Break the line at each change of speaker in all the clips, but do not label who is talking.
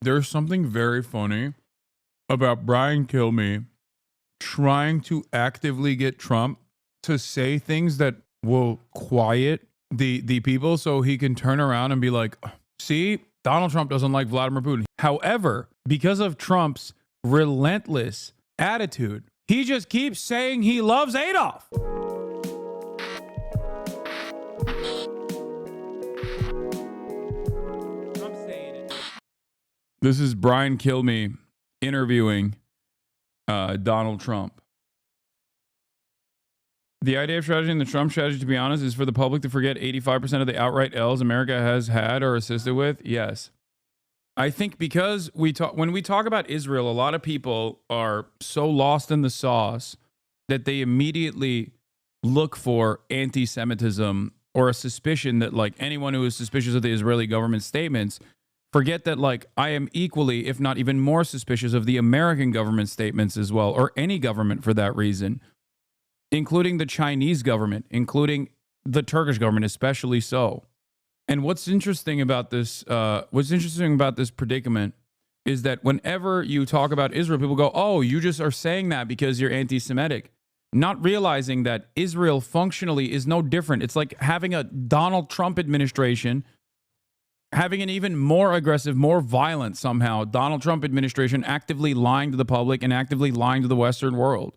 There's something very funny about Brian Killme trying to actively get Trump to say things that will quiet the people so he can turn around and be like, see, Donald Trump doesn't like Vladimir Putin. However, because of Trump's relentless attitude, he just keeps saying he loves Adolf. I'm saying it. This is Brian Killme interviewing Donald Trump. The IDF strategy and the Trump strategy, to be honest, is for the public to forget 85% of the outright L's America has had or assisted with. Yes. I think because when we talk about Israel, a lot of people are so lost in the sauce that they immediately look for anti-Semitism or a suspicion that, like, anyone who is suspicious of the Israeli government statements, forget that, like, I am equally, if not even more suspicious of the American government statements as well, or any government for that reason, including the Chinese government, including the Turkish government, especially so. And what's interesting about this predicament is that whenever you talk about Israel, people go, oh, you just are saying that because you're anti-Semitic, not realizing that Israel functionally is no different. It's like having a Donald Trump administration, having an even more aggressive, more violent somehow Donald Trump administration actively lying to the public and actively lying to the Western world.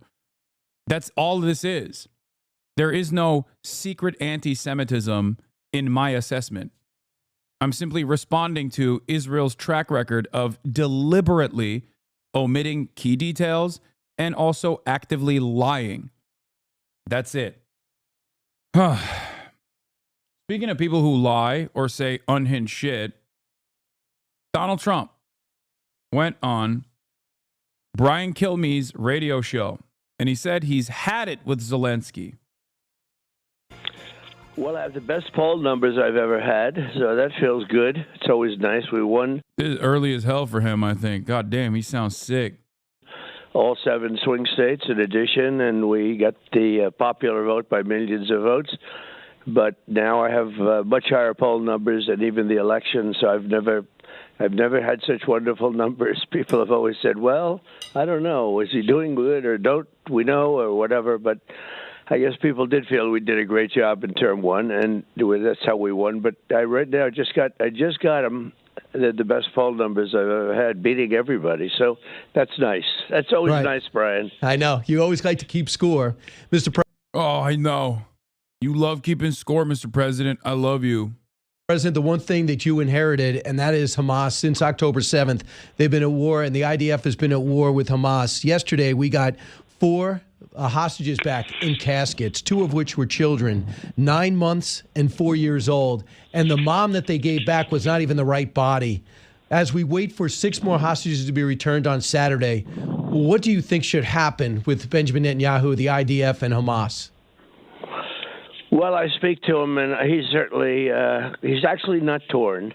That's all this is. There is no secret anti-Semitism in my assessment. I'm simply responding to Israel's track record of deliberately omitting key details and also actively lying. That's it. Speaking of people who lie or say unhinged shit, Donald Trump went on Brian Killme's radio show, and he said he's had it with Zelensky.
Well, I have the best poll numbers I've ever had, so that feels good. It's always nice. We won.
This is early as hell for him, I think. God damn, he sounds sick.
All 7 swing states in addition, and we got the popular vote by millions of votes. But now I have much higher poll numbers than even the election, so I've never had such wonderful numbers. People have always said, well, I don't know, is he doing good or don't we know or whatever, but I guess people did feel we did a great job in term 1, and that's how we won. But right now I just got them the best poll numbers I've ever had, beating everybody. So that's nice. That's always nice, Brian.
I know. You always like to keep score, Mr. President.
Oh, I know. You love keeping score, Mr. President. I love you.
President, the one thing that you inherited, and that is Hamas. Since October 7th, they've been at war, and the IDF has been at war with Hamas. Yesterday, we got 4 hostages back in caskets, 2 of which were children, 9 months and 4 years old. And the mom that they gave back was not even the right body. As we wait for 6 more hostages to be returned on Saturday, what do you think should happen with Benjamin Netanyahu, the IDF, and Hamas?
Well, I speak to him, and he's actually not torn.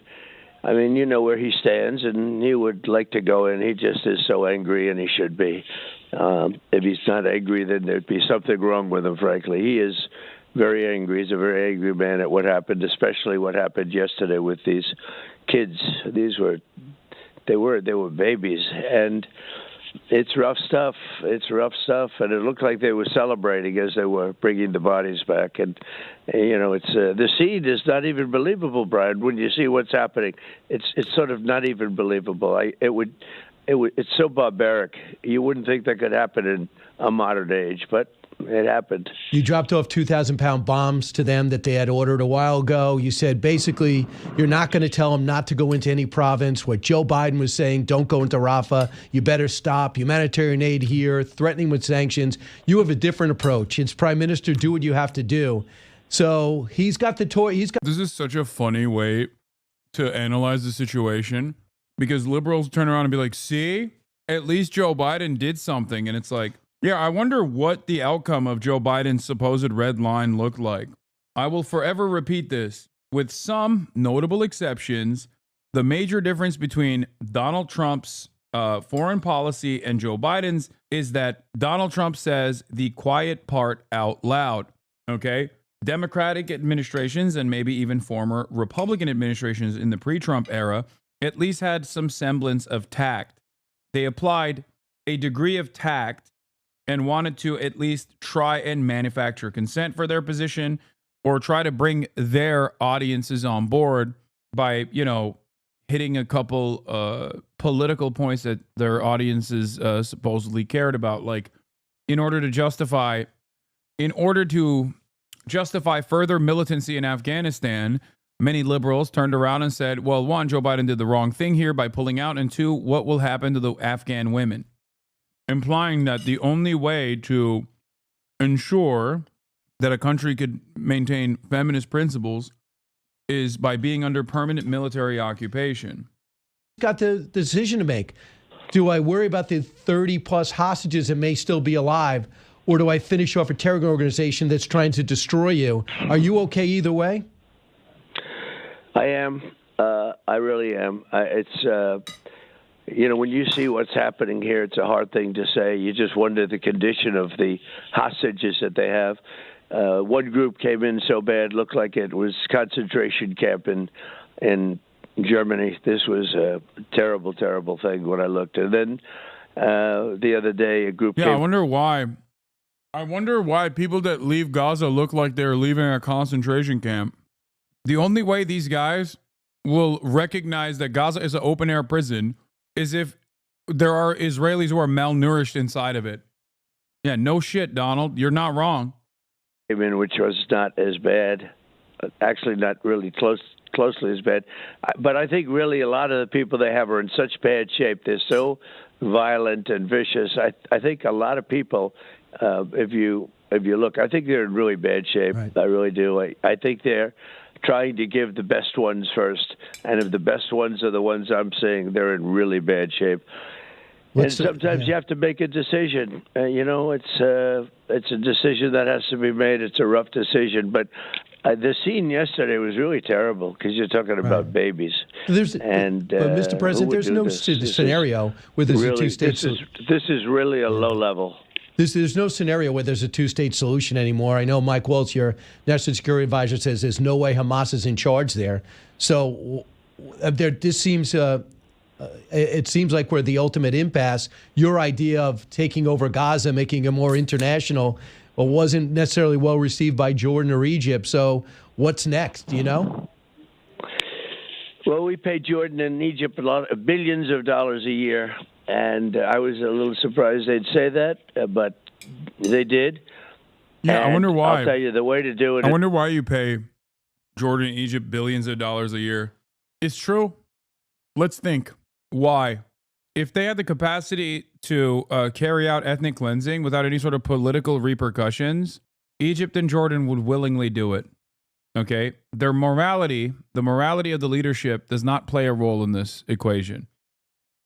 I mean, you know where he stands, and he would like to go in. He just is so angry, and he should be. If he's not angry, then there'd be something wrong with him, frankly. He is very angry. He's a very angry man at what happened, especially what happened yesterday with these kids. They were babies, and it's rough stuff. It's rough stuff, and it looked like they were celebrating as they were bringing the bodies back. And you know, it's the scene is not even believable, Brian. When you see what's happening, it's sort of not even believable. It's so barbaric. You wouldn't think that could happen in a modern age, but it happened.
You dropped off 2,000-pound bombs to them that they had ordered a while ago. You said basically you're not going to tell them not to go into any province. What Joe Biden was saying, don't go into Rafah. You better stop. Humanitarian aid here, threatening with sanctions. You have a different approach. It's Prime Minister, do what you have to do. So he's got the toy.
This is such a funny way to analyze the situation, because liberals turn around and be like, see, at least Joe Biden did something. And it's like, yeah, I wonder what the outcome of Joe Biden's supposed red line looked like. I will forever repeat this. With some notable exceptions, the major difference between Donald Trump's foreign policy and Joe Biden's is that Donald Trump says the quiet part out loud, okay? Democratic administrations and maybe even former Republican administrations in the pre-Trump era at least had some semblance of tact. They applied a degree of tact and wanted to at least try and manufacture consent for their position or try to bring their audiences on board by, hitting a couple political points that their audiences supposedly cared about, like in order to justify further militancy in Afghanistan. Many liberals turned around and said, well, one, Joe Biden did the wrong thing here by pulling out, and two, what will happen to the Afghan women? Implying that the only way to ensure that a country could maintain feminist principles is by being under permanent military occupation.
Got the decision to make. Do I worry about the 30-plus hostages that may still be alive, or do I finish off a terror organization that's trying to destroy you? Are you okay either way?
I am. I really am. When you see what's happening here, it's a hard thing to say. You just wonder the condition of the hostages that they have. One group came in so bad, looked like it was concentration camp in Germany. This was a terrible, terrible thing when I looked. And then the other day, a group came.
I wonder why people that leave Gaza look like they're leaving a concentration camp. The only way these guys will recognize that Gaza is an open-air prison is if there are Israelis who are malnourished inside of it. Yeah, no shit, Donald. You're not wrong.
Which was not as bad, actually not really closely as bad. But I think really a lot of the people they have are in such bad shape. They're so violent and vicious. I think a lot of people, if you look, I think they're in really bad shape. Right. I really do. I think they're trying to give the best ones first. And if the best ones are the ones I'm seeing, they're in really bad shape. And sometimes you have to make a decision. It's a decision that has to be made. It's a rough decision. But the scene yesterday was really terrible because you're talking about babies.
But Mr. President, there's no scenario where there's a two-state solution.
This is really a low level.
There's no scenario where there's a two-state solution anymore. I know Mike Waltz, your national security advisor, says there's no way Hamas is in charge there. So this seems... it seems like we're at the ultimate impasse. Your idea of taking over Gaza, making it more international, wasn't necessarily well received by Jordan or Egypt. So what's next, do you know?
Well, we pay Jordan and Egypt billions of dollars a year, and I was a little surprised they'd say that, but they did.
Yeah, and I wonder why.
I'll tell you the way to do it.
I wonder why you pay Jordan and Egypt billions of dollars a year. It's true. Let's think. Why? If they had the capacity to carry out ethnic cleansing without any sort of political repercussions, Egypt and Jordan would willingly do it. Okay? Their morality, the morality of the leadership, does not play a role in this equation.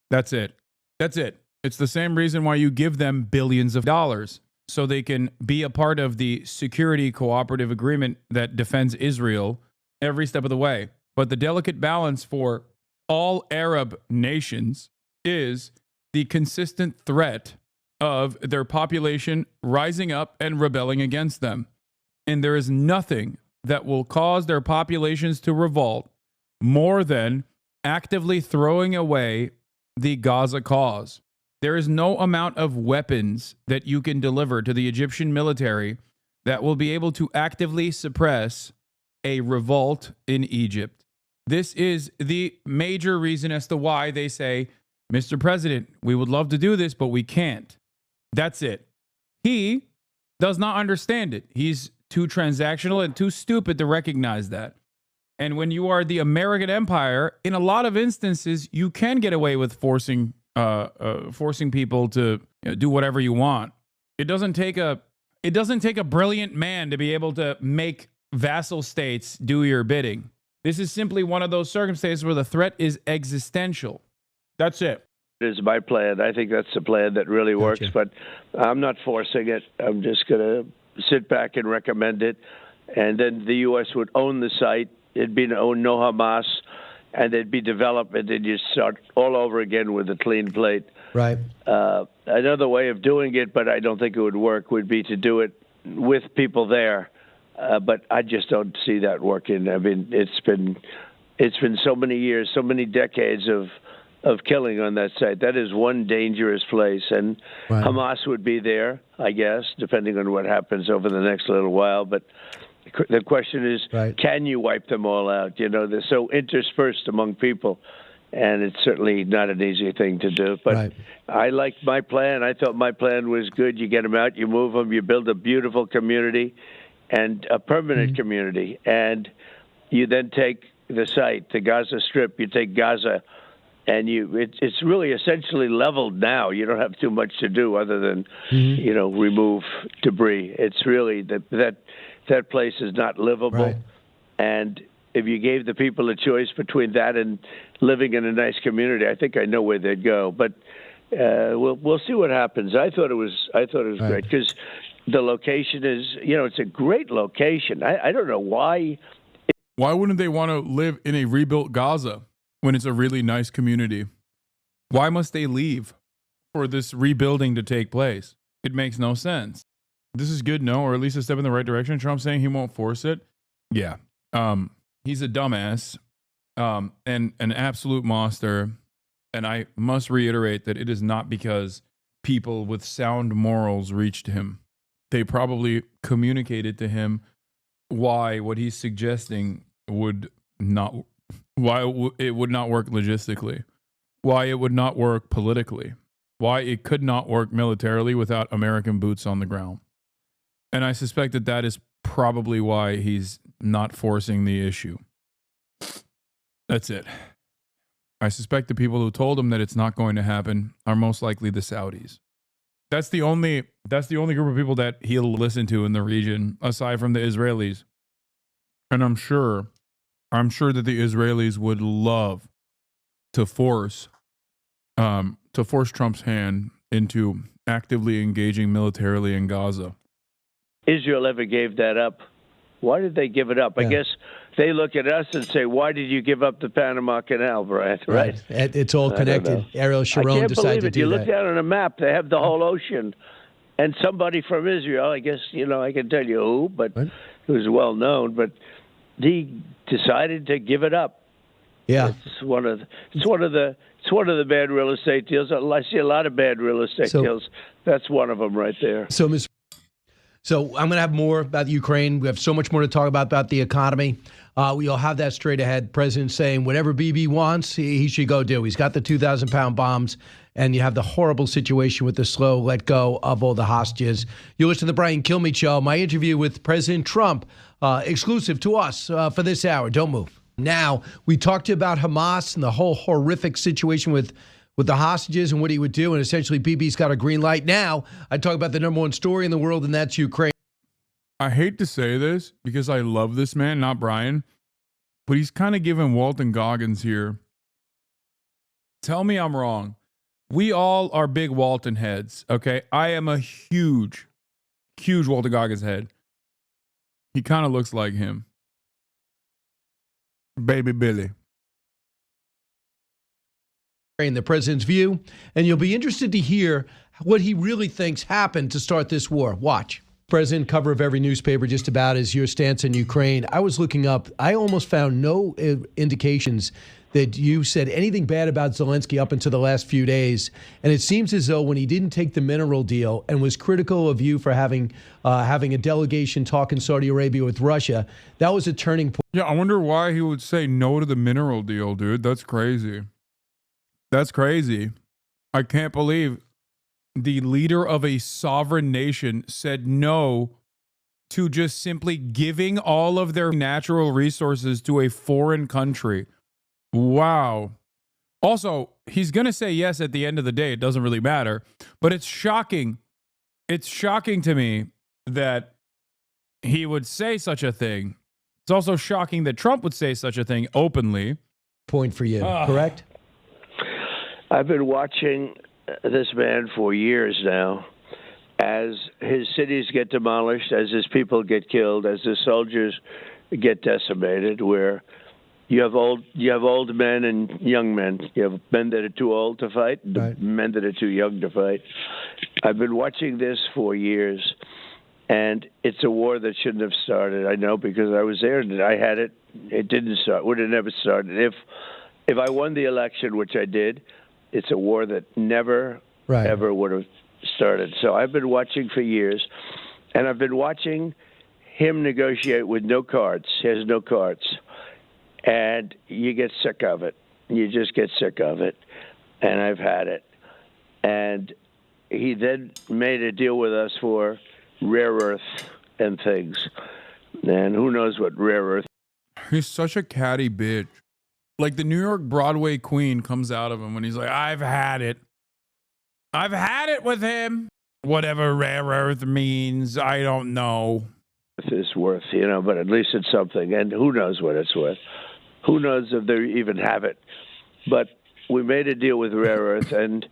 That's it. That's it. It's the same reason why you give them billions of dollars, so they can be a part of the security cooperative agreement that defends Israel every step of the way. But the delicate balance for all Arab nations is the consistent threat of their population rising up and rebelling against them. And there is nothing that will cause their populations to revolt more than actively throwing away the Gaza cause. There is no amount of weapons that you can deliver to the Egyptian military that will be able to actively suppress a revolt in Egypt. This is the major reason as to why they say, Mr. President, we would love to do this, but we can't. That's it. He does not understand it. He's too transactional and too stupid to recognize that. And when you are the American empire, in a lot of instances, you can get away with forcing people to do whatever you want. It doesn't take a brilliant man to be able to make vassal states do your bidding. This is simply one of those circumstances where the threat is existential. That's it.
It is my plan. I think that's the plan that really works, but I'm not forcing it. I'm just going to sit back and recommend it. And then the U.S. would own the site. It'd be no Hamas, and there'd be development, and you'd start all over again with a clean plate.
Right.
Another way of doing it, but I don't think it would work, would be to do it with people there. But I just don't see that working. I mean, it's it's been so many years, so many decades of killing on that site. That is one dangerous place, and
Right.
Hamas would be there, I guess, depending on what happens over the next little while. But the question is,
Right.
can you wipe them all out? You know, they're so interspersed among people, and it's certainly not an easy thing to do. But
Right.
I liked my plan. I thought my plan was good. You get them out, you move them, you build a beautiful community and a permanent community, and you then take the site, the Gaza Strip, you take Gaza, and it's really essentially leveled now. You don't have too much to do other than, remove debris. It's really that place is not livable.
Right.
And if you gave the people a choice between that and living in a nice community, I think I know where they'd go. But we'll see what happens. I thought it was
Right.
great because the location is, it's a great location. I don't know why.
Why wouldn't they want to live in a rebuilt Gaza when it's a really nice community? Why must they leave for this rebuilding to take place? It makes no sense. This is good, no, or at least a step in the right direction. Trump saying he won't force it. Yeah. He's a dumbass and an absolute monster. And I must reiterate that it is not because people with sound morals reached him. They probably communicated to him why what he's suggesting would not, it would not work logistically, why it would not work politically, why it could not work militarily without American boots on the ground. And I suspect that that is probably why he's not forcing the issue. That's it. I suspect the people who told him that it's not going to happen are most likely the Saudis. That's the only group of people that he'll listen to in the region, aside from the Israelis. And I'm sure that the Israelis would love to force Trump's hand into actively engaging militarily in Gaza.
Israel ever gave that up. Why did they give it up?
Yeah.
I guess they look at us and say, why did you give up the Panama Canal, Brian? Right?
It's all connected. Ariel
I
Sharon
can't
decided
believe
to
it.
do
You
that.
look down on a map, they have the whole ocean. And somebody from Israel, I guess, I can tell you who, but
What?
it was well known, but he decided to give it up.
Yeah.
It's one of the bad real estate deals. I see a lot of bad real estate deals. That's one of them right there.
So I'm going to have more about Ukraine. We have so much more to talk about the economy. We'll have that straight ahead. President saying whatever Bibi wants, he should go do. He's got the 2,000-pound bombs, and you have the horrible situation with the slow let go of all the hostages. You listen to the Brian Killme Show, my interview with President Trump, exclusive to us for this hour. Don't move. Now, we talked to you about Hamas and the whole horrific situation with the hostages and what he would do, and essentially Bibi's got a green light. Now, I talk about the number one story in the world, and that's Ukraine.
I hate to say this because I love this man, not Brian, but he's kind of giving Walton Goggins here. Tell me I'm wrong. We all are big Walton heads, okay? I am a huge Walton Goggins head. He kind of looks like him. Baby Billy.
The president's view, and you'll be interested to hear what he really thinks happened to start this war. Watch. President, cover of every newspaper just about is your stance in Ukraine. I was looking up. I almost found no indications that you said anything bad about Zelensky up until the last few days. And it seems as though when he didn't take the mineral deal and was critical of you for having a delegation talk in Saudi Arabia with Russia, that was a turning point.
Yeah, I wonder why he would say no to the mineral deal, dude. That's crazy. That's crazy. I can't believe the leader of a sovereign nation said no to just simply giving all of their natural resources to a foreign country. Wow. Also, he's going to say yes at the end of the day. It doesn't really matter. But it's shocking. It's shocking to me that he would say such a thing. It's also shocking that Trump would say such a thing openly.
Point for you, correct?
I've been watching this man for years now as his cities get demolished, as his people get killed, as his soldiers get decimated, where you have old men and young men. You have men that are too old to fight,
Right.
men that are too young to fight. I've been watching this for years, and it's a war that shouldn't have started. I know because I was there and I had it It didn't start. Would have never started. If I won the election, which I did, it's a war that never, ever would have started. So I've been watching for years, and I've been watching him negotiate with no cards. He has no cards. And you get sick of it. You just get sick of it. And I've had it. And he then made a deal with us for rare earth and things. And who knows what rare earth.
He's such a catty bitch. Like the New York Broadway queen comes out of him when he's like, I've had it. I've had it with him. Whatever rare earth means, I don't know.
It's worth, but at least it's something. And who knows what it's worth. Who knows if they even have it. But we made a deal with rare earth, and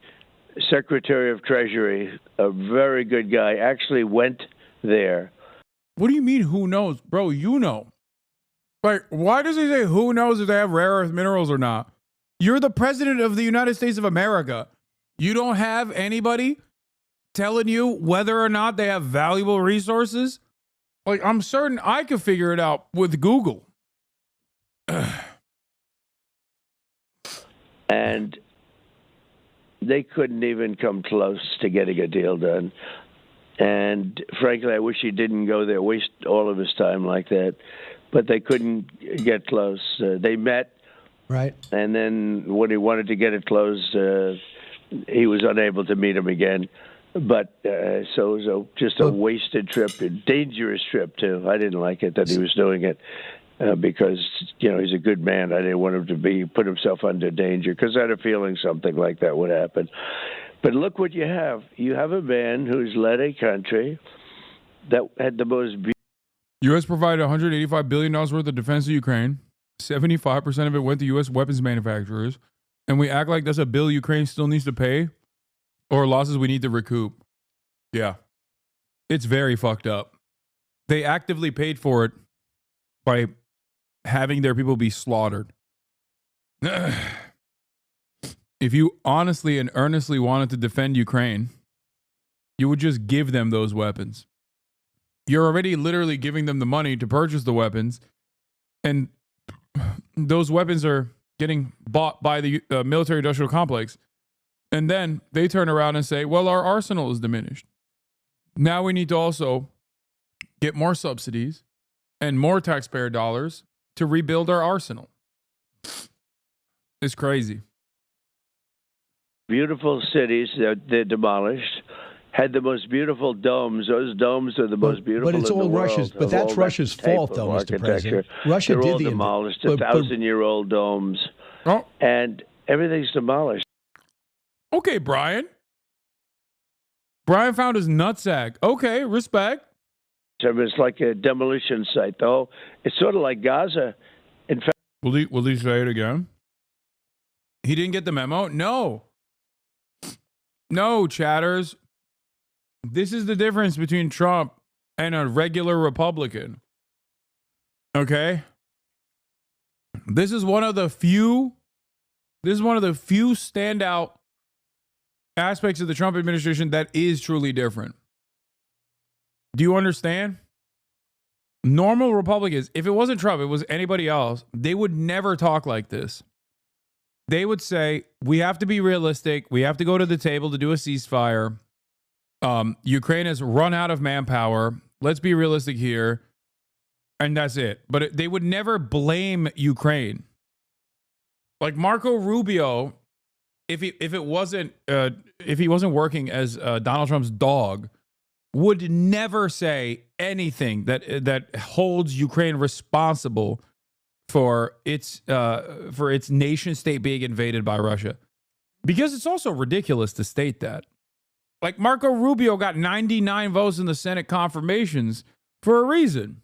Secretary of Treasury, a very good guy, actually went there.
What do you mean, who knows? Bro, you know. Like, why does he say who knows if they have rare earth minerals or not? You're the president of the United States of America. You don't have anybody telling you whether or not they have valuable resources? Like, I'm certain I could figure it out with Google.
And they couldn't even come close to getting a deal done. And frankly, I wish he didn't go there, waste all of his time like that. But they couldn't get close. They met,
right?
And then when he wanted to get it closed, he was unable to meet him again. But so it was just a wasted trip, a dangerous trip too. I didn't like it that he was doing it because he's a good man. I didn't want him to put himself under danger because I had a feeling something like that would happen. But look what you have. You have a man who's led a country that had the most
U.S. provided $185 billion worth of defense to Ukraine. 75% of it went to U.S. weapons manufacturers. And we act like that's a bill Ukraine still needs to pay or losses we need to recoup. Yeah. It's very fucked up. They actively paid for it by having their people be slaughtered. If you honestly and earnestly wanted to defend Ukraine, you would just give them those weapons. You're already literally giving them the money to purchase the weapons, and those weapons are getting bought by the military-industrial complex. And then they turn around and say, well, our arsenal is diminished. Now we need to also get more subsidies and more taxpayer dollars to rebuild our arsenal. It's crazy.
Beautiful cities that they're demolished. Had the most beautiful domes. Those domes are the most beautiful.
But it's
in
all
the world,
Russia's. But that's Russia's fault, though, Mr. President. Russia
They're
did
all
the
demolished. 1,000-year-old domes, and everything's demolished.
Okay, Brian. Brian found his nutsack. Okay, respect.
So it's like a demolition site, though. It's sort of like Gaza. In fact,
will he say it again? He didn't get the memo? No, chatters. This is the difference between Trump and a regular Republican. Okay? This is one of the few standout aspects of the Trump administration that is truly different. Do you understand? Normal Republicans, if it wasn't Trump, it was anybody else, they would never talk like this. They would say, we have to be realistic. We have to go to the table to do a ceasefire. Ukraine has run out of manpower. Let's be realistic here. And that's it. But they would never blame Ukraine. Like Marco Rubio, if he wasn't working as Donald Trump's dog, would never say anything that holds Ukraine responsible for its nation state being invaded by Russia. Because it's also ridiculous to state that. Like Marco Rubio got 99 votes in the Senate confirmations for a reason.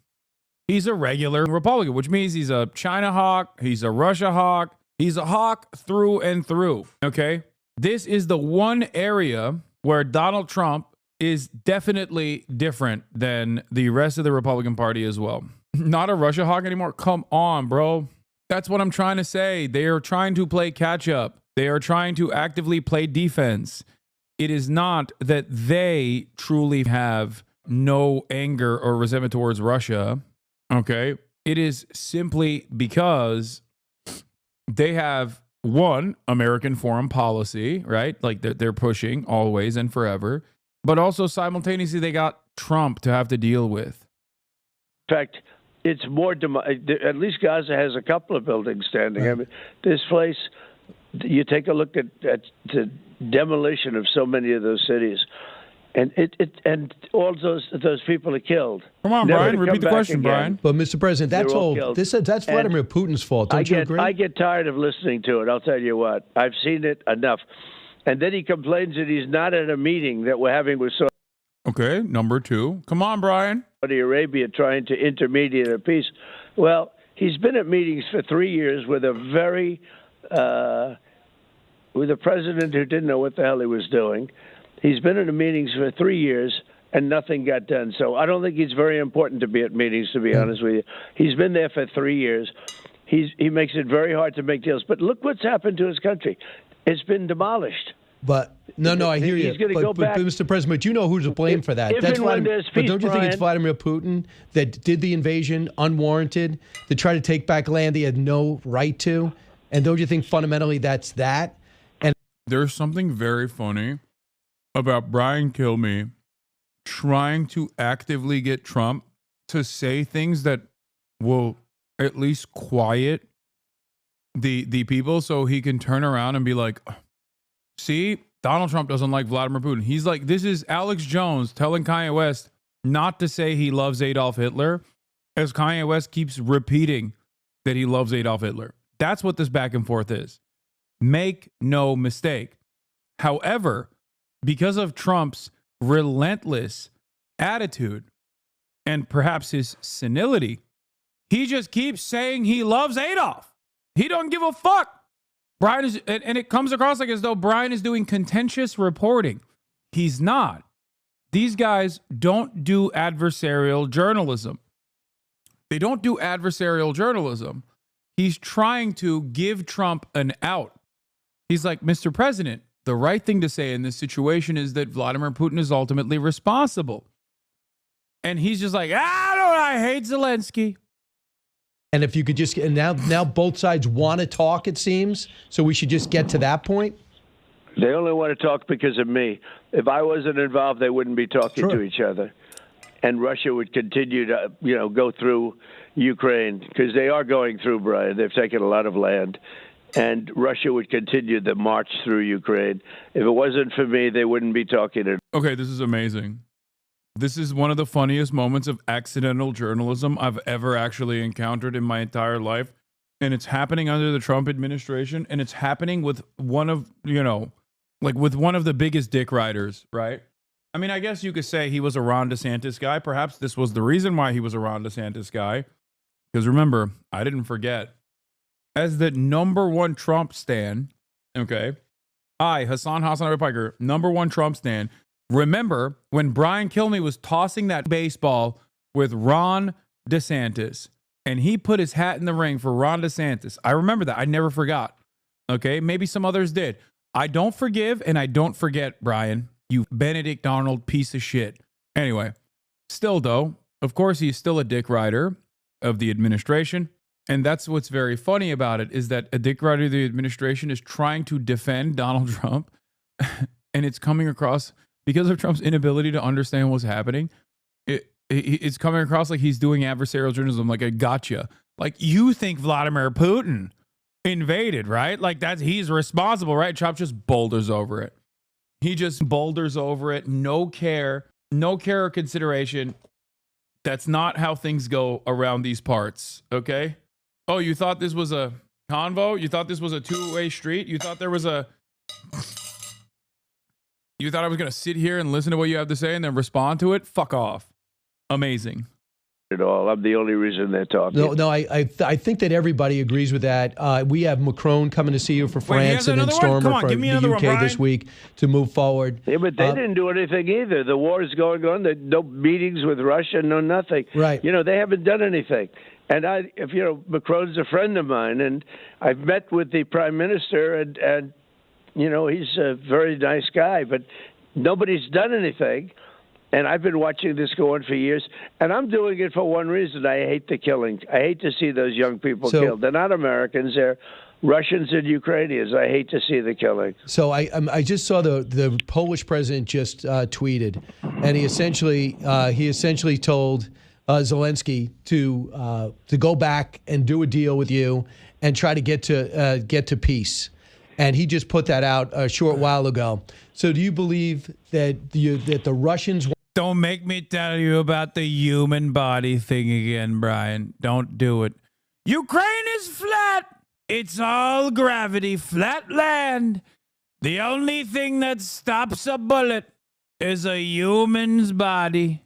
He's a regular Republican, which means he's a China hawk, he's a Russia hawk, he's a hawk through and through, okay? This is the one area where Donald Trump is definitely different than the rest of the Republican Party as well. Not a Russia hawk anymore? Come on, bro. That's what I'm trying to say. They are trying to play catch up. They are trying to actively play defense. It is not that they truly have no anger or resentment towards Russia, okay? It is simply because they have one American foreign policy, right? Like they're pushing always and forever, but also simultaneously they got Trump to have to deal with.
In fact, it's more. At least Gaza has a couple of buildings standing.
Right.
I mean, this place. You take a look at the demolition of so many of those cities, and and all those people are killed.
Come on,
Never
Brian.
to
Repeat
come
the
back
question,
again.
Brian.
But Mr. President, that's
They're all
all.
killed.
That's Vladimir Putin's fault. Don't you agree?
I get tired of listening to it. I'll tell you what. I've seen it enough. And then he complains that he's not at a meeting that we're having with
Okay, number 2. Come on, Brian.
Saudi Arabia trying to intermediate a peace. Well, he's been at meetings for 3 years with a very with a president who didn't know what the hell he was doing. He's been in the meetings for 3 years and nothing got done. So I don't think it's very important to be at meetings, to be honest with you. He's been there for 3 years. He makes it very hard to make deals. But look what's happened to his country. It's been demolished.
But no, I hear you.
He's going to go back.
But Mr. President, you know who's to blame for that.
If and when there's
but
peace,
don't you think it's
Brian,
Vladimir Putin that did the invasion unwarranted, to try to take back land he had no right to? And don't you think fundamentally that's that? And
There's something very funny about Brian Killme trying to actively get Trump to say things that will at least quiet the people so he can turn around and be like, see, Donald Trump doesn't like Vladimir Putin. He's like, this is Alex Jones telling Kanye West not to say he loves Adolf Hitler, as Kanye West keeps repeating that he loves Adolf Hitler. That's what this back and forth is. Make no mistake. However, because of Trump's relentless attitude and perhaps his senility, he just keeps saying he loves Adolf. He don't give a fuck. Brian is, and it comes across like as though Brian is doing contentious reporting. He's not. These guys don't do adversarial journalism. They don't do adversarial journalism. He's trying to give Trump an out. He's like, Mr. President, the right thing to say in this situation is that Vladimir Putin is ultimately responsible. And he's just like, I hate Zelensky.
And if you could just, and now both sides want to talk, it seems, so we should just get to that point.
They only want to talk because of me. If I wasn't involved, they wouldn't be talking to each other. And Russia would continue to, go through Ukraine, because they are going through, Brian. They've taken a lot of land. And Russia would continue the march through Ukraine. If it wasn't for me, they wouldn't be talking to.
Okay, this is amazing. This is one of the funniest moments of accidental journalism I've ever actually encountered in my entire life. And it's happening under the Trump administration. And it's happening with one of, with one of the biggest dick riders, right? I mean, I guess you could say he was a Ron DeSantis guy. Perhaps this was the reason why he was a Ron DeSantis guy. Because remember, I didn't forget. As the number one Trump stan, okay, Hasanabi Piker, number one Trump stan. Remember when Brian Killme was tossing that baseball with Ron DeSantis, and he put his hat in the ring for Ron DeSantis. I remember that. I never forgot. Okay, maybe some others did. I don't forgive and I don't forget, Brian. You Benedict Arnold piece of shit. Anyway, still though, of course he's still a dick rider of the administration. And that's what's very funny about it, is that a dick rider of the administration is trying to defend Donald Trump. And it's coming across, because of Trump's inability to understand what's happening, it's coming across like he's doing adversarial journalism, like a gotcha. Like, you think Vladimir Putin invaded, right? Like, he's responsible, right? Trump just boulders over it. He just boulders over it. No care or consideration. That's not how things go around these parts, okay? Oh, you thought this was a convo? You thought this was a two-way street? You thought there was You thought I was going to sit here and listen to what you have to say and then respond to it? Fuck off. Amazing.
At all. I'm the only reason they're talking.
No, I think that everybody agrees with that. We have Macron coming to see you for France, and then Stormer for the UK this week to move forward.
Yeah, but they didn't do anything either. The war is going on. There's no meetings with Russia, no nothing.
Right.
They haven't done anything. And Macron's a friend of mine, and I've met with the prime minister, and he's a very nice guy, but nobody's done anything. And I've been watching this go on for years, and I'm doing it for one reason. I hate the killing. I hate to see those young people killed. They're not Americans. They're Russians and Ukrainians. I hate to see the killing.
So I just saw the Polish president just tweeted, and he essentially told Zelensky to go back and do a deal with you and try to get to peace. And he just put that out a short while ago. So do you believe that the Russians?
Don't make me tell you about the human body thing again, Brian. Don't do it. Ukraine is flat. It's all gravity, flat land. The only thing that stops a bullet is a human's body.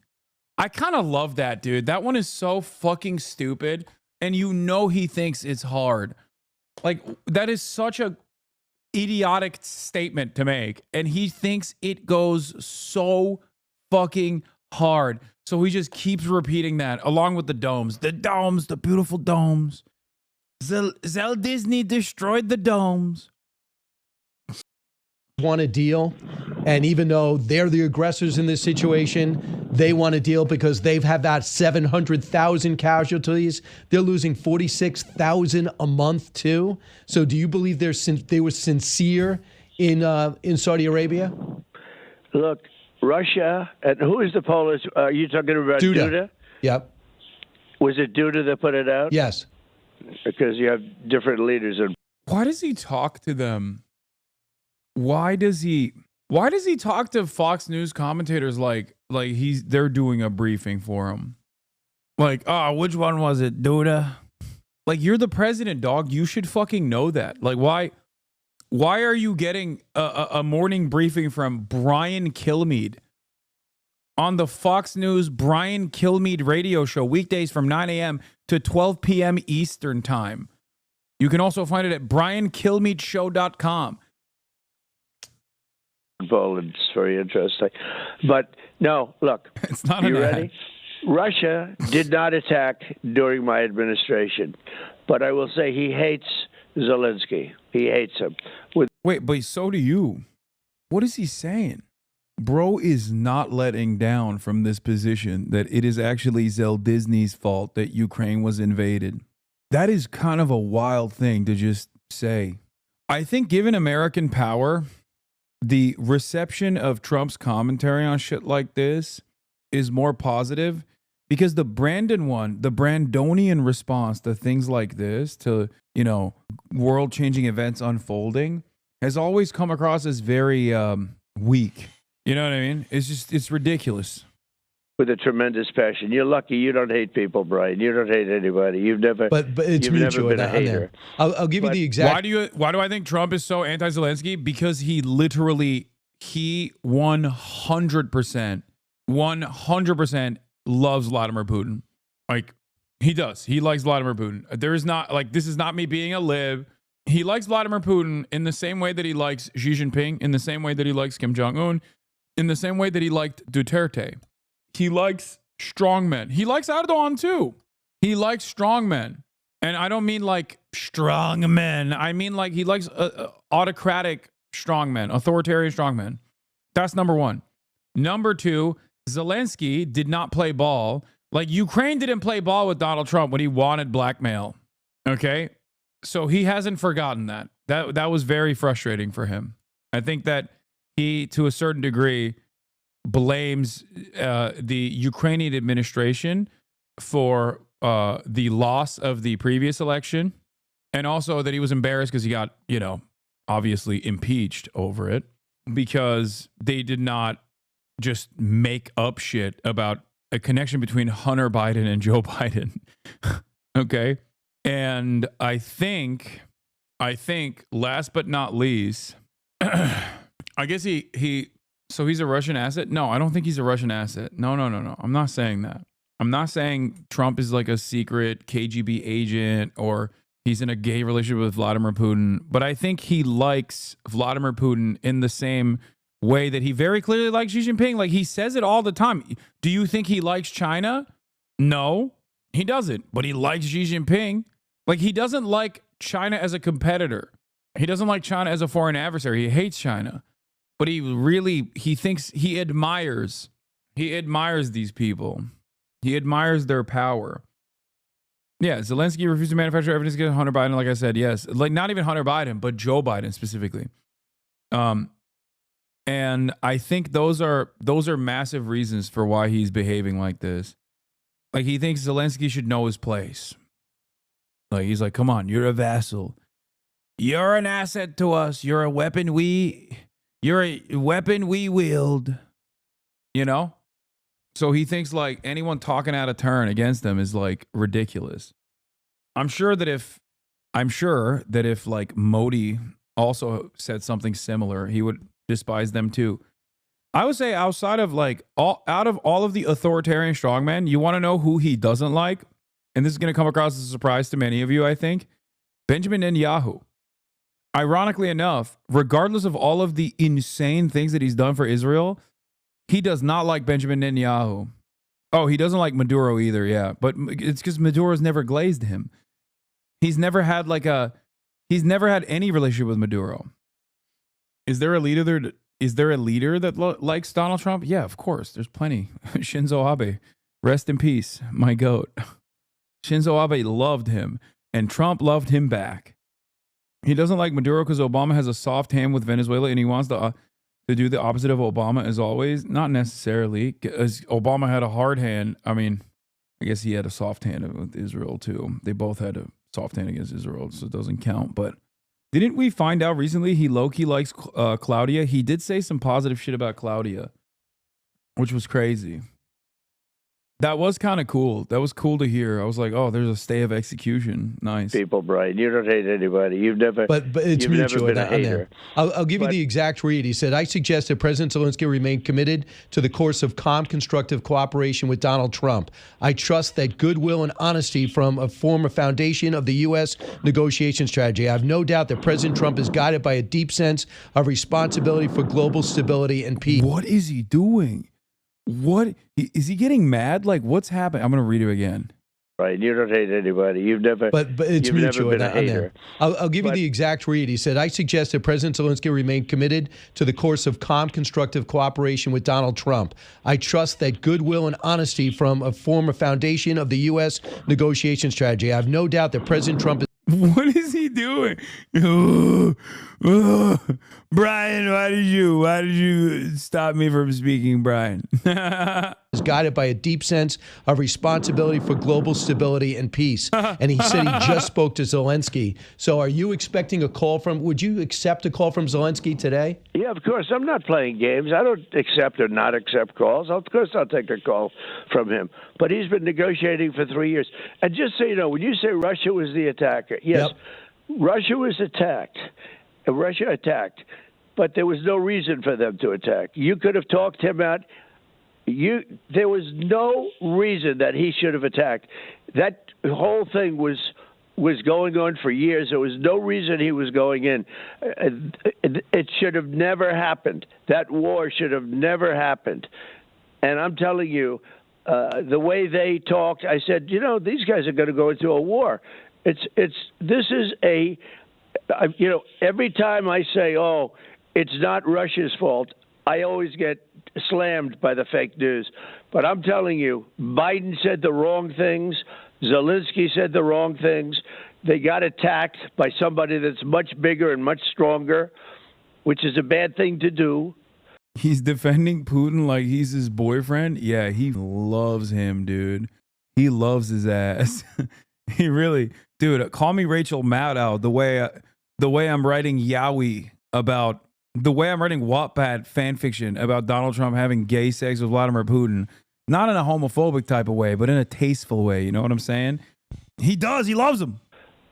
I kind of love that, dude. That one is so fucking stupid. And you know he thinks it's hard. Like, that is such a idiotic statement to make. And he thinks it goes so fucking hard. So he just keeps repeating that along with the domes. The domes, the beautiful domes. Zell Disney destroyed the domes.
Want a deal, and even though they're the aggressors in this situation, they want a deal because they've had about 700,000 casualties. They're losing 46,000 a month too. So, do you believe they were sincere in Saudi Arabia?
Look, Russia, and who is the Polish? Are you talking about Duda?
Yep.
Was it Duda that put it out?
Yes.
Because you have different leaders.
Why does he talk to them? Why does he talk to Fox News commentators like they're doing a briefing for him? Like, oh, which one was it, Duda? Like, you're the president, dog. You should fucking know that. Like, why are you getting a morning briefing from Brian Killme on the Fox News Brian Killme radio show, weekdays from 9 a.m. to 12 p.m. Eastern time? You can also find it at briankillmeshow.com.
It's very interesting. But no, look,
it's not
you ready? Russia did not attack during my administration, but I will say he hates Zelensky. He hates him.
Wait, but so do you. What is he saying? Bro is not letting down from this position that it is actually Zell Disney's fault that Ukraine was invaded. That is kind of a wild thing to just say. I think given American power, the reception of Trump's commentary on shit like this is more positive because the Brandonian response to things like this, to, world-changing events unfolding, has always come across as very weak. You know what I mean? It's ridiculous.
With a tremendous passion. You're lucky you don't hate people, Brian. You don't hate anybody. You've never. But it's
you've
mutual
never been a hater. I'll give you the exact.
Why do I think Trump is so anti-Zelensky? Because he 100% loves Vladimir Putin. Like, he does. He likes Vladimir Putin. There is not, like, this is not me being a lib. He likes Vladimir Putin in the same way that he likes Xi Jinping, in the same way that he likes Kim Jong-un, in the same way that he liked Duterte. He likes strongmen. He likes Erdogan too. He likes strongmen. And I don't mean like strong men. I mean like he likes autocratic strongmen, authoritarian strongmen. That's number one. Number two, Zelensky did not play ball. Like, Ukraine didn't play ball with Donald Trump when he wanted blackmail. Okay? So he hasn't forgotten that. That was very frustrating for him. I think that he, to a certain degree, blames the Ukrainian administration for the loss of the previous election, and also that he was embarrassed because he got, obviously impeached over it, because they did not just make up shit about a connection between Hunter Biden and Joe Biden. Okay? And I think last but not least, I guess so he's a Russian asset? No, I don't think he's a Russian asset. No. I'm not saying that. I'm not saying Trump is like a secret KGB agent or he's in a gay relationship with Vladimir Putin. But I think he likes Vladimir Putin in the same way that he very clearly likes Xi Jinping. Like, he says it all the time. Do you think he likes China? No, he doesn't. But he likes Xi Jinping. Like, he doesn't like China as a competitor. He doesn't like China as a foreign adversary. He hates China. But he thinks he admires He admires these people. He admires their power. Yeah, Zelensky refused to manufacture evidence against Hunter Biden, like I said, yes. Like, not even Hunter Biden, but Joe Biden specifically. And I think those are massive reasons for why he's behaving like this. Like, he thinks Zelensky should know his place. Like, he's like, come on, you're a vassal. You're an asset to us. You're a weapon we wield. You know? So he thinks like anyone talking out of turn against them is like ridiculous. I'm sure that if like Modi also said something similar, he would despise them too. I would say outside of like out of all of the authoritarian strongmen, you want to know who he doesn't like? And this is going to come across as a surprise to many of you, I think. Benjamin Netanyahu. Ironically enough, regardless of all of the insane things that he's done for Israel, he does not like Benjamin Netanyahu. Oh, he doesn't like Maduro either, yeah. But it's because Maduro's never glazed him. He's never had any relationship with Maduro. Is there a leader there? Is there a leader that likes Donald Trump? Yeah, of course. There's plenty. Shinzo Abe. Rest in peace, my goat. Shinzo Abe loved him, and Trump loved him back. He doesn't like Maduro because Obama has a soft hand with Venezuela, and he wants to do the opposite of Obama as always. Not necessarily, as Obama had a hard hand. I mean, I guess he had a soft hand with Israel too. They both had a soft hand against Israel, so it doesn't count. But didn't we find out recently he low-key likes Claudia? He did say some positive shit about Claudia, which was crazy. That was kind of cool. That was cool to hear. I was like, oh, there's a stay of execution. Nice.
People, Brian, you don't hate anybody. You've never,
but it's
you've
mutual.
never been a hater.
I'll give you the exact read. He said, I suggest that President Zelensky remain committed to the course of calm, constructive cooperation with Donald Trump. I trust that goodwill and honesty form a foundation of the U.S. negotiation strategy. I have no doubt that President Trump is guided by a deep sense of responsibility for global stability and peace.
What is he doing? What is he getting mad? Like, what's happening? I'm going to read it again.
Right, you don't hate anybody. You've never,
but it's
you've
mutual.
Never been a hater.
I'll give you the exact read. He said, I suggest that President Zelensky remain committed to the course of calm, constructive cooperation with Donald Trump. I trust that goodwill and honesty form a foundation of the U.S. negotiation strategy. I have no doubt that President Trump is.
What is he doing? Brian, why did you stop me from speaking, Brian?
Is guided by a deep sense of responsibility for global stability and peace. And he said he just spoke to Zelensky. So are you expecting a call would you accept a call from Zelensky today?
Yeah, of course. I'm not playing games. I don't accept or not accept calls. Of course I'll take a call from him. But he's been negotiating for 3 years. And just so you know, when you say Russia was the attacker, yes, yep. Russia was attacked. Russia attacked. But there was no reason for them to attack. You could have talked him out. There was no reason that he should have attacked. That whole thing was going on for years. There was no reason he was going in. It should have never happened. That war should have never happened. And I'm telling you, the way they talked, I said, these guys are going to go into a war. Every time I say, oh, it's not Russia's fault, I always get slammed by the fake news. But I'm telling you, Biden said the wrong things. Zelensky said the wrong things. They got attacked by somebody that's much bigger and much stronger, which is a bad thing to do.
He's defending Putin like he's his boyfriend. Yeah, he loves him, dude. He loves his ass. He really, dude. Call me Rachel Maddow. The way I'm writing Yowie about. The way I'm writing Wattpad fan fiction about Donald Trump having gay sex with Vladimir Putin, not in a homophobic type of way, but in a tasteful way. You know what I'm saying? He does. He loves him.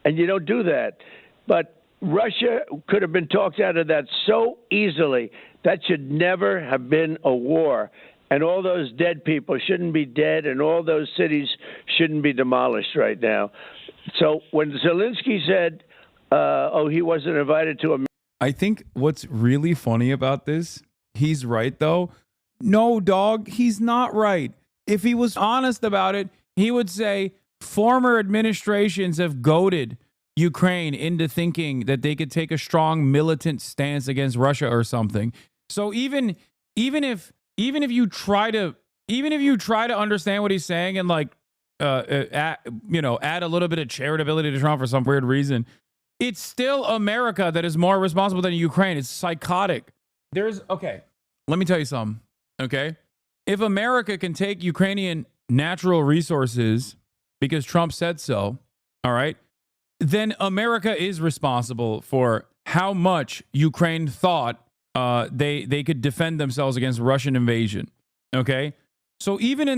And you don't do that. But Russia could have been talked out of that so easily. That should never have been a war. And all those dead people shouldn't be dead, and all those cities shouldn't be demolished right now. So when Zelensky said, he wasn't invited to a
I think what's really funny about this, he's right, though. No, dog, he's not right. If he was honest about it, he would say former administrations have goaded Ukraine into thinking that they could take a strong militant stance against Russia or something. So even if you try to even if you try to understand what he's saying and like, add a little bit of charitability to Trump for some weird reason, it's still America that is more responsible than Ukraine. It's psychotic. Okay, let me tell you something, okay? If America can take Ukrainian natural resources because Trump said so, all right, then America is responsible for how much Ukraine thought they could defend themselves against Russian invasion, okay? So even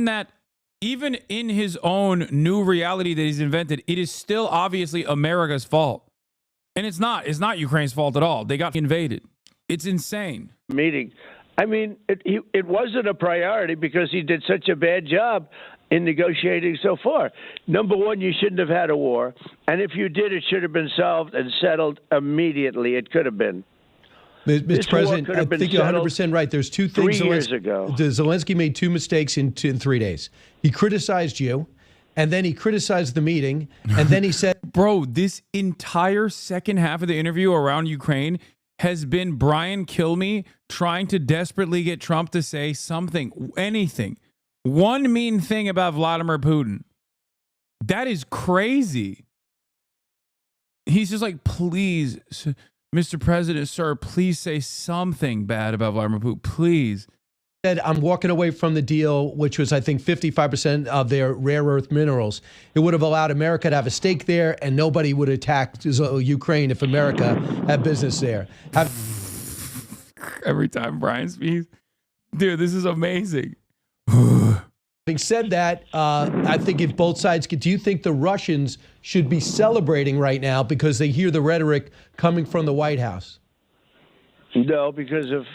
in his own new reality that he's invented, it is still obviously America's fault. And it's not Ukraine's fault at all. They got invaded. It's insane.
Meeting. I mean, it wasn't a priority because he did such a bad job in negotiating so far. Number one, you shouldn't have had a war. And if you did, it should have been solved and settled immediately. It could have been.
Mr. President, I think you're 100% right. There's two things.
3 years ago.
Zelensky made two mistakes in 3 days. He criticized you, and then he criticized the meeting, and then he said...
Bro, this entire second half of the interview around Ukraine has been Brian Killme trying to desperately get Trump to say something, anything. One mean thing about Vladimir Putin. That is crazy. He's just like, please, Mr. President, sir, please say something bad about Vladimir Putin, please.
Said, I'm walking away from the deal, which was, I think, 55% of their rare earth minerals. It would have allowed America to have a stake there, and nobody would attack Ukraine if America had business there.
Every time Brian speaks, dude, this is amazing.
Having said that, I think if both sides do you think the Russians should be celebrating right now because they hear the rhetoric coming from the White House?
No, because of...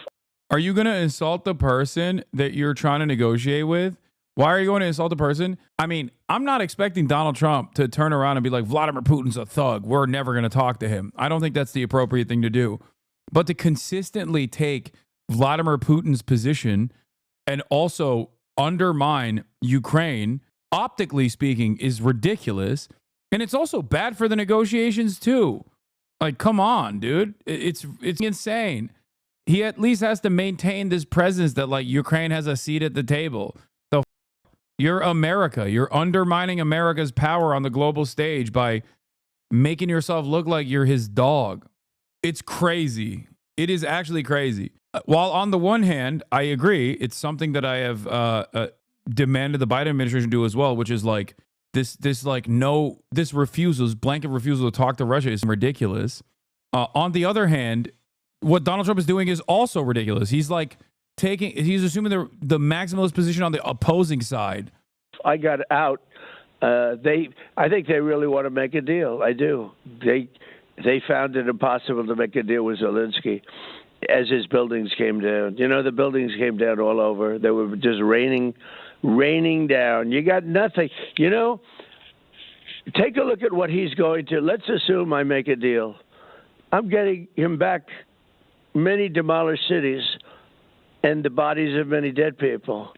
Are you going to insult the person that you're trying to negotiate with? Why are you going to insult the person? I mean, I'm not expecting Donald Trump to turn around and be like, Vladimir Putin's a thug. We're never going to talk to him. I don't think that's the appropriate thing to do. But to consistently take Vladimir Putin's position and also undermine Ukraine, optically speaking, is ridiculous. And it's also bad for the negotiations too. Like, come on, dude. It's insane. He at least has to maintain this presence that like Ukraine has a seat at the table. You're America. You're undermining America's power on the global stage by making yourself look like you're his dog. It's crazy. It is actually crazy. While on the one hand, I agree, it's something that I have demanded the Biden administration do as well, which is like this refusal, this blanket refusal to talk to Russia is ridiculous. On the other hand, what Donald Trump is doing is also ridiculous. He's like he's assuming the maximalist position on the opposing side.
I got out. I think they really want to make a deal. I do. They found it impossible to make a deal with Zelensky as his buildings came down. You know, the buildings came down all over. They were just raining down. You got nothing. You know, take a look at what he's going to. Let's assume I make a deal. I'm getting him back many demolished cities and the bodies of many dead people.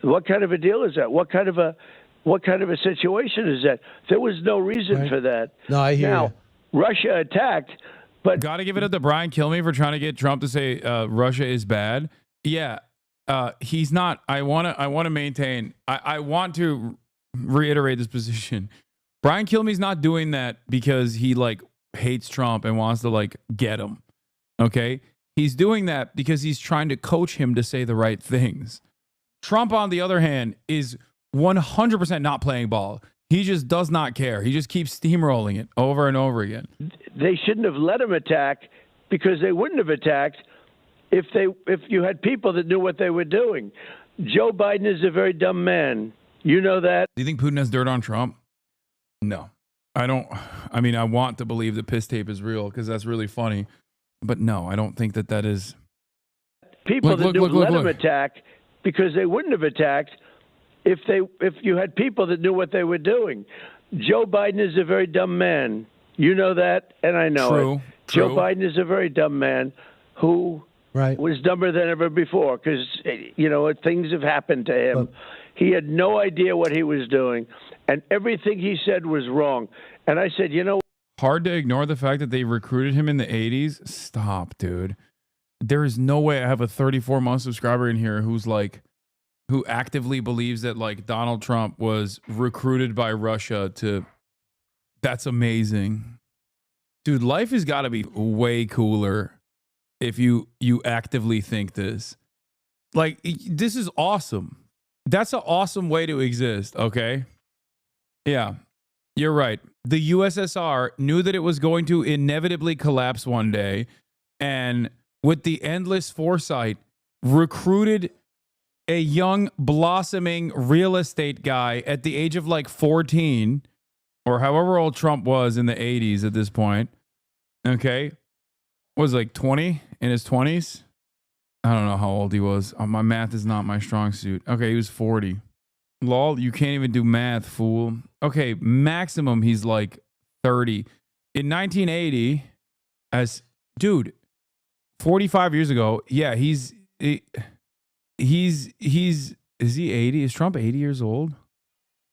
What kind of a deal is that? What kind of a situation is that? There was no reason for that.
No, I hear you.
Russia attacked, but
got to give it up to Brian Killme for trying to get Trump to say Russia is bad. Yeah, he's not. I want to maintain. I want to reiterate this position. Brian Kilme's not doing that because he like hates Trump and wants to like get him. Okay, he's doing that because he's trying to coach him to say the right things. Trump, on the other hand, is 100% not playing ball. He just does not care. He just keeps steamrolling it over and over again.
They shouldn't have let him attack because they wouldn't have attacked if you had people that knew what they were doing. Joe Biden is a very dumb man. You know that.
Do you think Putin has dirt on Trump? No. I don't. I mean, I want to believe the piss tape is real because that's really funny. But no, I don't think that is.
People that knew let him attack because they wouldn't have attacked if you had people that knew what they were doing. Joe Biden is a very dumb man. You know that, and I know it.
True.
Joe Biden is a very dumb man who was dumber than ever before because, you know, things have happened to him. He had no idea what he was doing, and everything he said was wrong. And I said, you know,
hard to ignore the fact that they recruited him in the 80s. Stop, dude. There is no way I have a 34-month subscriber in here who's like, who actively believes that like Donald Trump was recruited by Russia to. That's amazing. Dude, life has got to be way cooler if you actively think this. Like, this is awesome. That's an awesome way to exist, okay? Yeah, you're right. The USSR knew that it was going to inevitably collapse one day, and with the endless foresight, recruited a young, blossoming real estate guy at the age of like 14, or however old Trump was in the 80s at this point. Okay. Was like 20 in his 20s. I don't know how old he was. My math is not my strong suit. Okay, he was 40. Lol, you can't even do math, fool. Okay, maximum he's like 30. In 1980, dude, 45 years ago, yeah, is he 80? Is Trump 80 years old?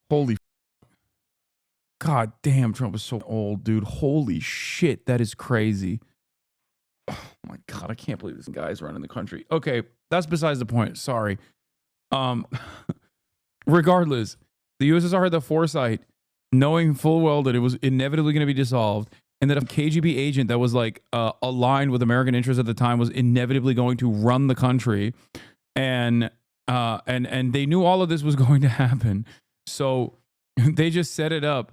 Holy God damn, Trump is so old, dude. Holy shit, that is crazy. Oh my God, I can't believe this guy's running the country. Okay, that's besides the point. Sorry. Regardless, the USSR had the foresight, knowing full well that it was inevitably going to be dissolved, and that a KGB agent that was like aligned with American interests at the time was inevitably going to run the country, and they knew all of this was going to happen. So they just set it up.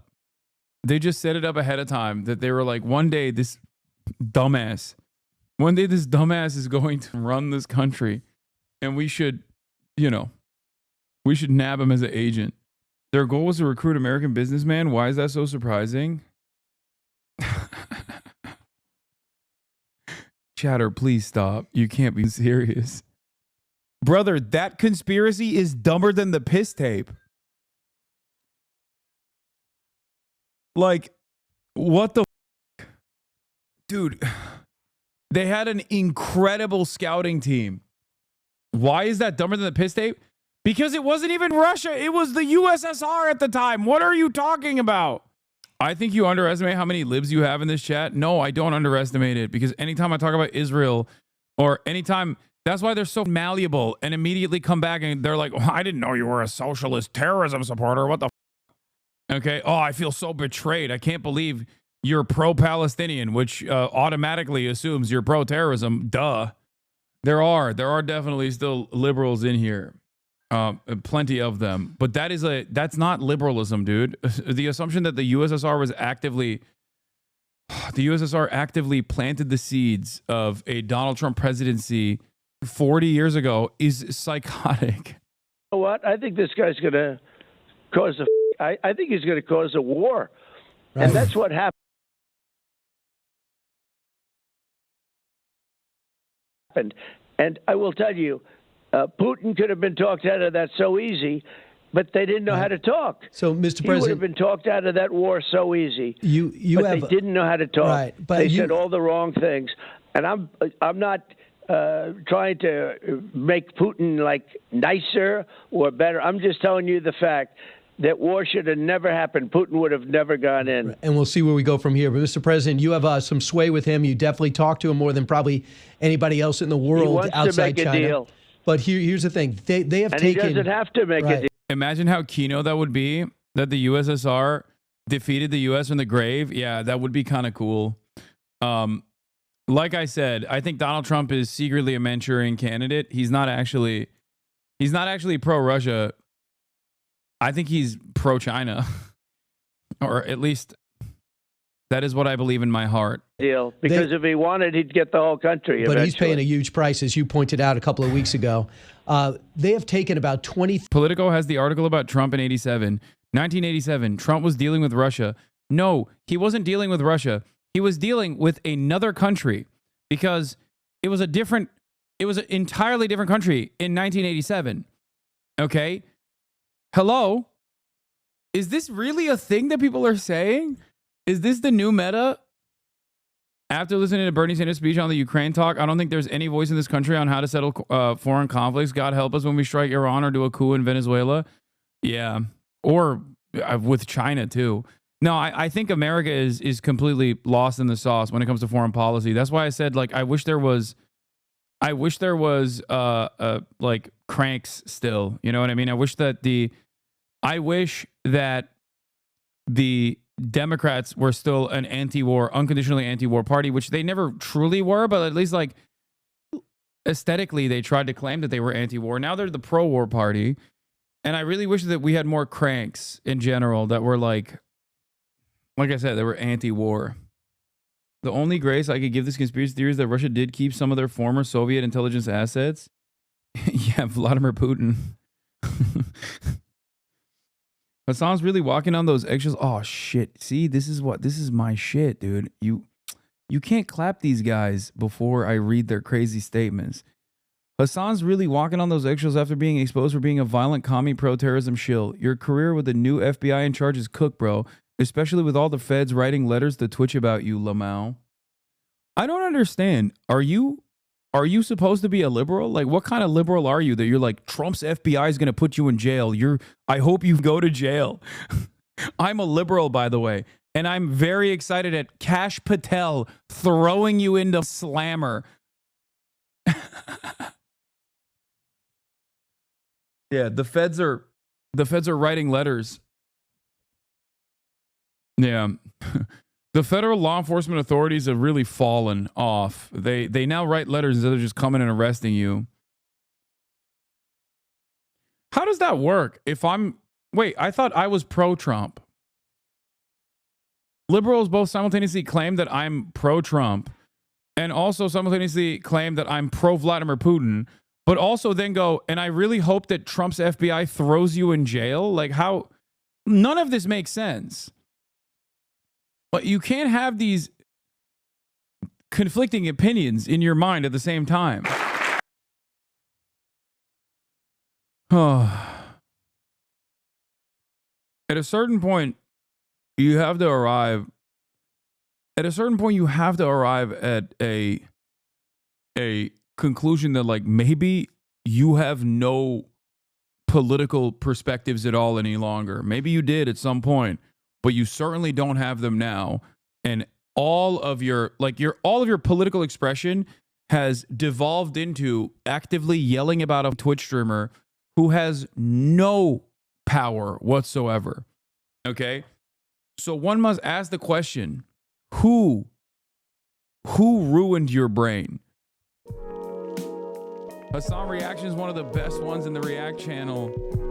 They just set it up ahead of time that they were like, one day this dumbass is going to run this country, and we should nab him as an agent. Their goal was to recruit American businessmen. Why is that so surprising? Chatter, please stop. You can't be serious. Brother, that conspiracy is dumber than the piss tape. Like, what the dude, they had an incredible scouting team. Why is that dumber than the piss tape? Because it wasn't even Russia. It was the USSR at the time. What are you talking about? I think you underestimate how many libs you have in this chat. No, I don't underestimate it, because anytime I talk about Israel, or anytime, that's why they're so malleable and immediately come back and they're like, oh, I didn't know you were a socialist terrorism supporter. What the okay. Oh, I feel so betrayed. I can't believe you're pro-Palestinian, which automatically assumes you're pro-terrorism. Duh. There are definitely still liberals in here. Plenty of them. But that's not liberalism, dude. The assumption that the USSR actively planted the seeds of a Donald Trump presidency 40 years ago is psychotic.
You know what? I think this guy's going to cause I think he's going to cause a war. Right. And that's what happened. And I will tell you, Putin could have been talked out of that so easy, but they didn't know how to talk.
So, Mr. President,
he would have been talked out of that war so easy. They didn't know how to talk.
Right, but
they said all the wrong things. And I'm not trying to make Putin like nicer or better. I'm just telling you the fact that war should have never happened. Putin would have never gone in.
And we'll see where we go from here. But, Mr. President, you have some sway with him. You definitely talk to him more than probably anybody else in the world outside China.
To make a deal.
But here's the thing. They have
and
taken...
he doesn't have to make a deal.
Imagine how keynote that would be, that the USSR defeated the US from the grave. Yeah, that would be kind of cool. Like I said, I think Donald Trump is secretly a Manchurian candidate. He's not actually pro-Russia. I think he's pro-China, or at least that is what I believe in my heart.
Deal, because if he wanted, he'd get the whole country.
But
eventually.
He's paying a huge price, as you pointed out a couple of weeks ago. They have taken about 20.
Politico has the article about Trump in 1987. Trump was dealing with Russia. No, he wasn't dealing with Russia. He was dealing with another country, because it was an entirely different country in 1987. Okay. Hello? Is this really a thing that people are saying? Is this the new meta? After listening to Bernie Sanders' speech on the Ukraine talk, I don't think there's any voice in this country on how to settle foreign conflicts. God help us when we strike Iran or do a coup in Venezuela. Yeah. Or with China, too. No, I think America is completely lost in the sauce when it comes to foreign policy. That's why I said, like, I wish there was I wish there was like cranks still. You know what I mean? I wish that the Democrats were still an anti-war, unconditionally anti-war party, which they never truly were, but at least like aesthetically they tried to claim that they were anti-war. Now they're the pro-war party. And I really wish that we had more cranks in general that were like I said, they were anti-war. The only grace I could give this conspiracy theory is that Russia did keep some of their former Soviet intelligence assets. Yeah, Vladimir Putin. Hasan's really walking on those eggshells. Oh shit. See, this is my shit, dude. You can't clap these guys before I read their crazy statements. Hasan's really walking on those eggshells after being exposed for being a violent commie pro-terrorism shill. Your career with the new FBI in charge is cooked, bro. Especially with all the feds writing letters to Twitch about you, Lamau. I don't understand. Are you supposed to be a liberal? Like, what kind of liberal are you that you're like, Trump's FBI is going to put you in jail? I hope you go to jail. I'm a liberal, by the way. And I'm very excited at Kash Patel throwing you into slammer. Yeah, the feds are writing letters. Yeah. The federal law enforcement authorities have really fallen off. They now write letters instead of just coming and arresting you. How does that work? Wait, I thought I was pro-Trump. Liberals both simultaneously claim that I'm pro-Trump and also simultaneously claim that I'm pro-Vladimir Putin, but also then go, and I really hope that Trump's FBI throws you in jail? Like, how? None of this makes sense. But you can't have these conflicting opinions in your mind at the same time. At a certain point, you have to arrive. At a certain point, you have to arrive at a conclusion that, like, maybe you have no political perspectives at all any longer. Maybe you did at some point, but you certainly don't have them now. And all of your political expression has devolved into actively yelling about a Twitch streamer who has no power whatsoever. Okay? So one must ask the question, who ruined your brain? Hasan Reactions is one of the best ones in the React channel.